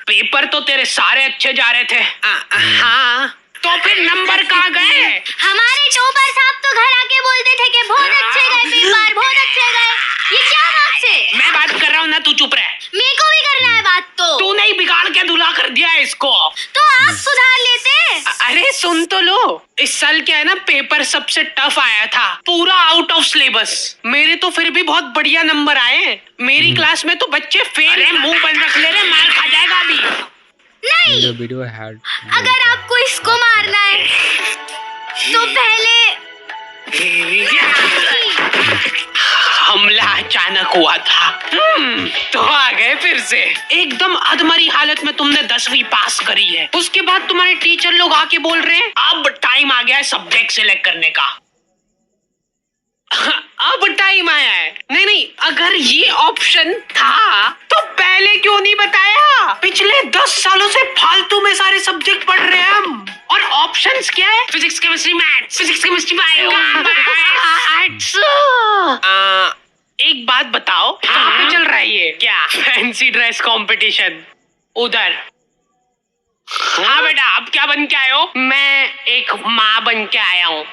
Paper तो तेरे सारे अच्छे जा रहे थे। हाँ, तो फिर नंबर कहाँ गए? हमारे टॉपर साहब तो घर आके बोलते थे कि बहुत अच्छे गए पेपर, बहुत अच्छे गए। ये क्या बात से? मैं बात कर रहा हूँ ना, तू चुप रह। मेरे को भी करना है बात तो। तू नहीं, बिगाड़ के धुला कर दिया है इसको। तो आप सुधार लेते। अरे सुन तो लो, इस साल क्या है ना, पेपर सबसे टफ आया था, पूरा आउट ऑफ सिलेबस। मेरे तो फिर भी बहुत बढ़िया नंबर आए। मेरी क्लास में तो बच्चे फेल हैं। मुंह बंद रख ले रे, मार खा जाएगा अभी। नहीं, अगर आपको इसको मारना है तो पहले हमला अचानक हुआ था। तो आ गए फिर से। एकदम अधमरी हालत में तुमने 10वीं पास करी है। उसके बाद तुम्हारे टीचर लोग आके बोल रहे हैं अब टाइम आ गया है सब्जेक्ट सिलेक्ट करने का। अब टाइम आया है। नहीं, अगर ये ऑप्शन था तो पहले क्यों नहीं बताया? पिछले 10 सालों से फालतू में सारे सब्जेक्ट पढ़ रहे हैं हम। और ऑप्शंस क्या है? Physics, chemistry, maths, physics, chemistry, bio, arts. एक बात बताओ, कहाँ पे चल रहा है ये? क्या फैंसी ड्रेस कंपटीशन? उधर। हाँ बेटा, अब क्या बन के आए हो? मैं एक माँ बन के आया हूँ।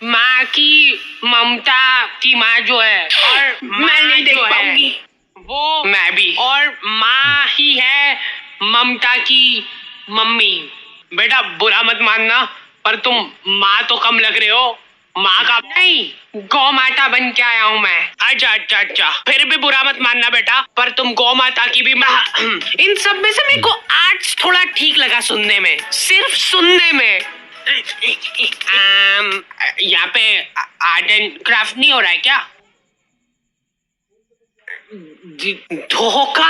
माँ की ममता की माँ जो है, और मैं नहीं देख पाऊंगी वो। मैं भी। और माँ ही है ममता की मम्मी। बेटा बुरा मत मानना, पर तुम माँ तो कम लग रहे हो। माँ का नहीं, गौ माता बन के आया हूँ मैं। अच्छा, फिर भी बुरा मत मानना बेटा, पर तुम गौ माता की भी माँ। इन सब में से मेरे को आर्ट्स थोड़ा ठीक लगा सुनने में, सिर्फ सुनने में। यहाँ पे आर्ट एंड क्राफ्ट नहीं हो रहा है क्या? धोखा।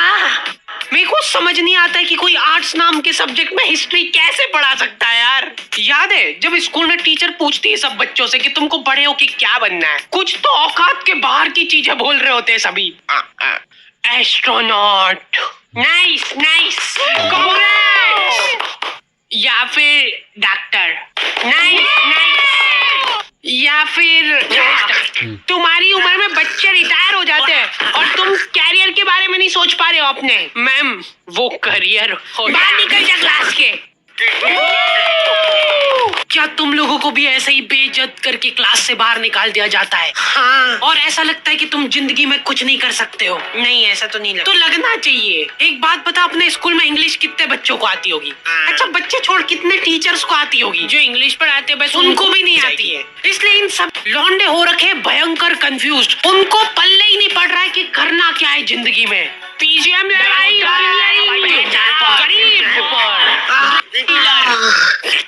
मेरे को समझ नहीं आता है कि कोई आर्ट्स नाम के सब्जेक्ट में हिस्ट्री कैसे पढ़ा सकता है यार। याद है जब स्कूल में टीचर पूछती है सब बच्चों से कि तुमको बड़े हो कि क्या बनना है, कुछ तो औकात के बाहर की चीजें बोल रहे होते हैं सभी। एस्ट्रोनॉट। Nice, congrats. या फिर डॉक्टर। नाइस। या फिर तुम्हारी उम्र में बच्चे रिटायर हो जाते हैं और तुम कैरियर के बारे में नहीं सोच पा रहे हो अपने। मैम, वो करियर बाहर निकल जा क्लास के। क्या तुम लोगों को भी ऐसे ही बेइज्जत करके क्लास से बाहर निकाल दिया जाता है? हाँ। और ऐसा लगता है कि तुम जिंदगी में कुछ नहीं कर सकते हो? नहीं, ऐसा तो नहीं लगता। तो लगना चाहिए। एक बात बता, अपने स्कूल में इंग्लिश कितने बच्चों को आती होगी? अच्छा, बच्चे छोड़ कितने टीचर्स को आती होगी? जो इंग्लिश पढ़ाते हैं बस उनको भी नहीं आती है। इसलिए इन सब लौंडे हो रखे भयंकर कंफ्यूज्ड। उनको पल्ले ही नहीं पड़ रहा है कि करना क्या है जिंदगी में। पीजीएम लड़ाई,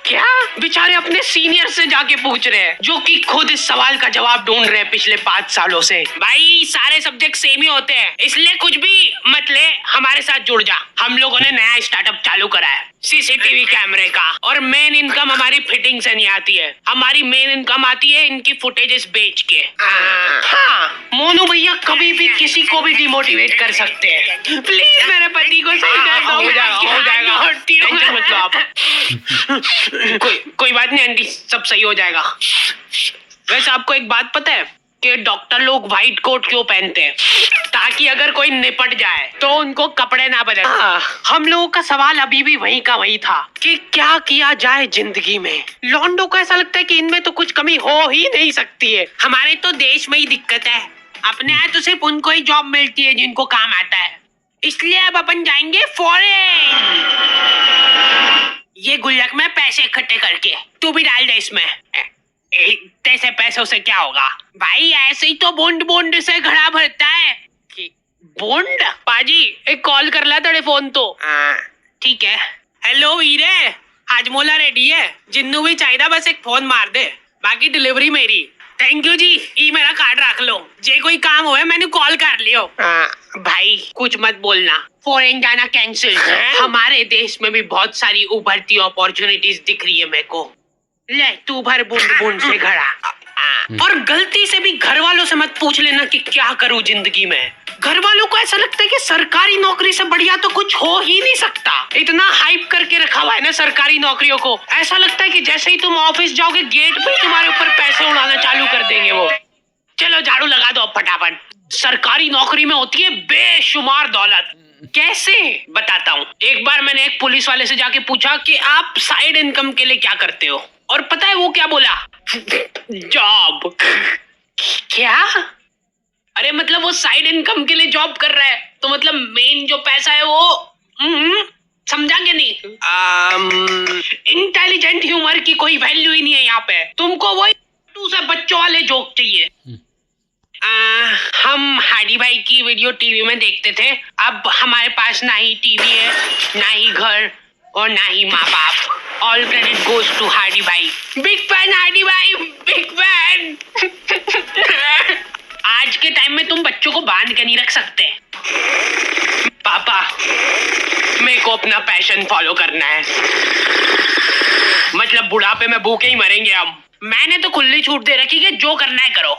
क्या बेचारे अपने सीनियर से जाके पूछ रहे हैं, जो कि खुद इस सवाल का जवाब ढूंढ रहे हैं पिछले 5 सालों से। भाई सारे सब्जेक्ट सेम ही होते हैं, इसलिए कुछ भी मत ले, हमारे साथ जुड़ जा। हम लोगों ने नया स्टार्टअप चालू करा है, सीसीटीवी कैमरे का। और मेन इनकम हमारी फिटिंग से नहीं आती है, हमारी मेन इनकम आती है इनकी फुटेजेस बेच के। हाँ, मोनू भैया कभी भी किसी को भी डिमोटिवेट कर सकते हैं। प्लीज मेरे पति को सही कर दो। हो जाएगा, टेंशन मत लो आप। कोई बात नहीं आंटी, सब सही हो जाएगा। वैसे आपको एक बात पता है कि डॉक्टर लोग व्हाइट कोट क्यों पहनते हैं? ताकि अगर कोई निपट जाए तो उनको कपड़े ना बदले। हम लोगों का सवाल अभी भी वही का वही था कि क्या किया जाए जिंदगी में। लॉन्डो को ऐसा लगता है कि इनमें तो कुछ कमी हो ही नहीं सकती है। हमारे तो देश में ही दिक्कत है, अपने यहाँ तो सिर्फ उनको ही जॉब मिलती है जिनको काम आता है। इसलिए अब अपन जाएंगे फॉरेन। ये गुल्लक में पैसे इकट्ठे करके तू भी डाल दे इसमें। ऐसे पैसों से क्या होगा भाई? ऐसे ही तो बूंद से घड़ा भरता है। बूंद? पाजी एक कॉल कर ला तेरे फोन तो। ठीक है। हेलो वीरे, हाजमोला रेडी है? जिन्नू भी चाहिए, बस एक फोन मार दे, बाकी डिलीवरी मेरी। थैंक यू जी, ई मेरा कार्ड रख लो, जे कोई काम हो मैंने कॉल कर लियो। भाई कुछ मत बोलना, फॉरेन जाना कैंसिल। हमारे देश में भी बहुत सारी उभरती अपॉर्चुनिटीज दिख रही है मेरे को। ले तू भर बूंद से घड़ा। और गलती से भी घर वालों से मत पूछ लेना कि क्या करूं जिंदगी में। घर वालों को ऐसा लगता है कि सरकारी नौकरी से बढ़िया तो कुछ हो ही नहीं सकता। इतना हाइप करके रखा हुआ है ना सरकारी नौकरियों को, ऐसा लगता है कि जैसे ही तुम ऑफिस जाओगे गेट पे तुम्हारे ऊपर पैसे उड़ाना चालू कर देंगे वो। चलो झाड़ू लगा दो अब फटाफट। सरकारी नौकरी में होती है बेशुमार दौलत। कैसे बताता हूँ। एक बार मैंने एक पुलिस वाले से जाके पूछा कि आप साइड इनकम के लिए क्या करते हो, और पता है वो क्या बोला? जॉब। क्या? अरे मतलब वो साइड इनकम के लिए जॉब कर रहा है, तो मतलब मेन जो पैसा है वो समझा के नहीं? इंटेलिजेंट ह्यूमर की कोई वैल्यू ही नहीं है यहाँ पे। तुमको वही से बच्चों वाले जोक चाहिए। हम हाडी भाई की वीडियो टीवी में देखते थे। अब हमारे पास ना ही टीवी है, ना ही घर, और ना ही माँ बाप। ऑल क्रेडिट गोज टू हाडी भाई। बिग फैन हाडी भाई, बिग फैन। आज के टाइम में तुम बच्चों को बांध के नहीं रख सकते। पापा, मेरे को अपना पैशन फॉलो करना है। मतलब बुढ़ापे में भूखे ही मरेंगे हम। मैंने तो खुली छूट दे रखी कि जो करना है करो।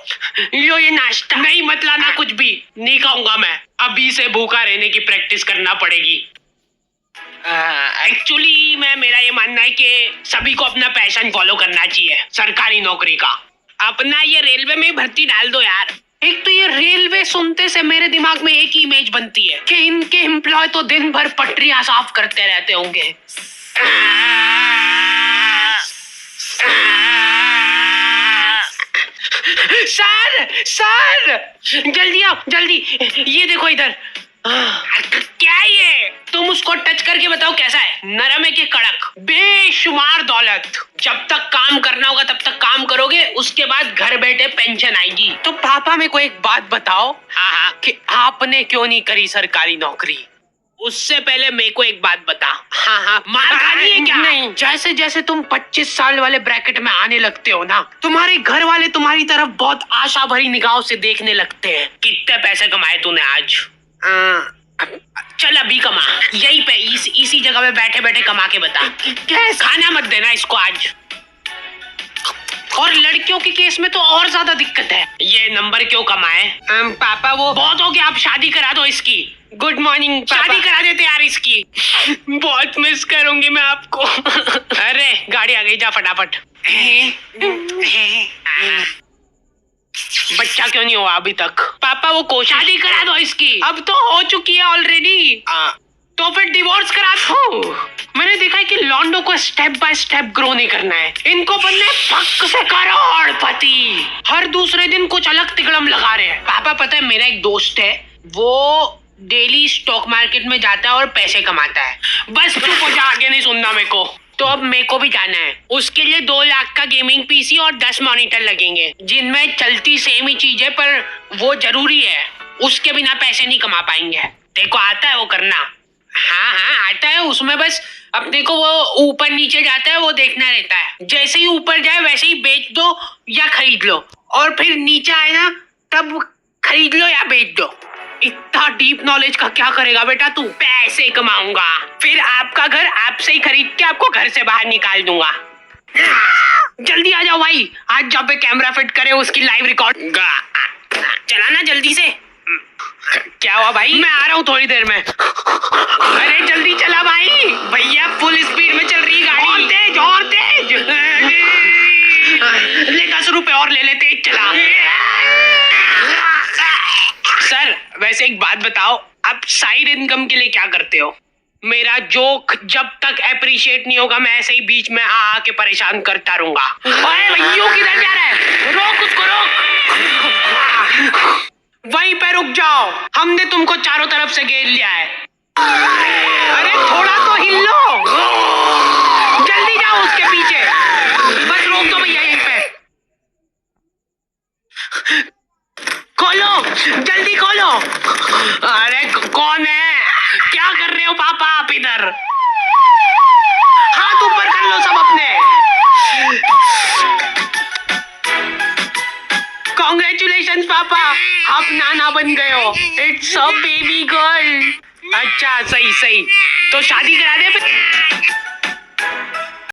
लो ये नाश्ता। नहीं मत लाना, कुछ भी नहीं खाऊंगा मैं। अभी से भूखा रहने की प्रैक्टिस करना पड़ेगी। एक्चुअली मेरा ये मानना है कि सभी को अपना पैशन फॉलो करना चाहिए, सरकारी नौकरी का। अपना ये रेलवे में भर्ती डाल दो यार। एक तो ये रेलवे सुनते से मेरे दिमाग में एक ही इमेज बनती है कि इनके एम्प्लॉय तो दिन भर पटरियां साफ करते रहते होंगे। सर जल्दी आओ, जल्दी। ये देखो इधर। क्या है ये? तुम उसको टच करके बताओ कैसा है, नरम है कि कड़क? बेशुमार दौलत। जब तक काम करना होगा तब तक काम करोगे, उसके बाद घर बैठे पेंशन आएगी। तो पापा मेरे को एक बात बताओ, हाँ, कि आपने क्यों नहीं करी सरकारी नौकरी? उससे पहले मेरे को एक बात बता। हाँ, मार खानी है क्या? नहीं। जैसे जैसे तुम 25 साल वाले ब्रैकेट में आने लगते हो ना, तुम्हारे घर वाले तुम्हारी तरफ बहुत आशा भरी निगाहों से देखने लगते हैं। कितने पैसे कमाए तूने आज? चल अभी कमा, यहीं पे इसी जगह पे बैठे बैठे कमा के बता। खाना मत देना इसको आज। और लड़कियों के केस में तो और ज्यादा दिक्कत है। ये नंबर क्यों कमाए? पापा वो बहुत हो गया, आप शादी करा दो इसकी। Good morning. शादी करा देते यार इसकी। बहुत मिस करूंगी मैं आपको। अरे गाड़ी आ गई, जा फटाफट। बच्चा क्यों नहीं हुआ अभी तक? पापा वो कोशिश। शादी करा दो इसकी। अब तो हो चुकी है ऑलरेडी। तो फिर डिवोर्स करा दो। मैंने देखा है कि लॉन्डो को स्टेप बाय स्टेप ग्रो नहीं करना है, इनको बनना है पक्क से करोड़पति। हर दूसरे दिन कुछ अलग तिगड़म लगा रहे हैं। पापा पता है, मेरा एक दोस्त है, वो डेली स्टॉक मार्केट में जाता है और पैसे कमाता है। बस चुप हो जा, आगे नहीं सुनना मेरे को। तो अब मेरे को भी जाना है। उसके लिए 2 लाख का गेमिंग पीसी और 10 मॉनिटर लगेंगे, जिनमें चलती सेम ही चीज है, पर वो जरूरी है। उसके बिना पैसे नहीं कमा पाएंगे। देखो आता है वो करना? हाँ आता है। उसमें बस अपने को वो ऊपर नीचे जाता है वो देखना रहता है। जैसे ही ऊपर जाए वैसे ही बेच दो या खरीद लो, और फिर नीचे आए ना तब खरीद लो या बेच दो। इतना डीप नॉलेज का क्या करेगा बेटा तू? पैसे कमाऊंगा, फिर आपका घर आपसे ही खरीद के आपको घर से बाहर निकाल दूंगा। जल्दी आ जाओ भाई, आज जब पे कैमरा फिट करे उसकी लाइव रिकॉर्ड। चलाना जल्दी से। क्या हुआ भाई? मैं आ रहा हूँ थोड़ी देर में। अरे जल्दी चला भाई, भैया फुल स्पीड में चल रही गाड़ी। और तेज, और तेज। ले 10 रुपए और ले ले, तेज चला। सर वैसे एक बात बताओ, आप साइड इनकम के लिए क्या करते हो? मेरा जोक जब तक अप्रिशिएट नहीं होगा मैं ऐसे ही बीच में आ के परेशान करता रहूंगा। ओए भैया किधर जा रहा है? रोक उसको, रोक। वहीं पे रुक जाओ, हमने तुमको चारों तरफ से घेर लिया है। अरे थोड़ा तो हिल लो, जल्दी जाओ उसके पीछे। बस रोक दो भैया यहीं पे। खोलो, जल्दी खोलो। अरे कौन है? क्या कर रहे हो पापा आप इधर? हाथ ऊपर कर लो सब अपने। कॉन्ग्रेचुलेशन पापा, आप नाना बन गए हो। It's a baby girl. अच्छा सही, तो शादी करा दे फिर।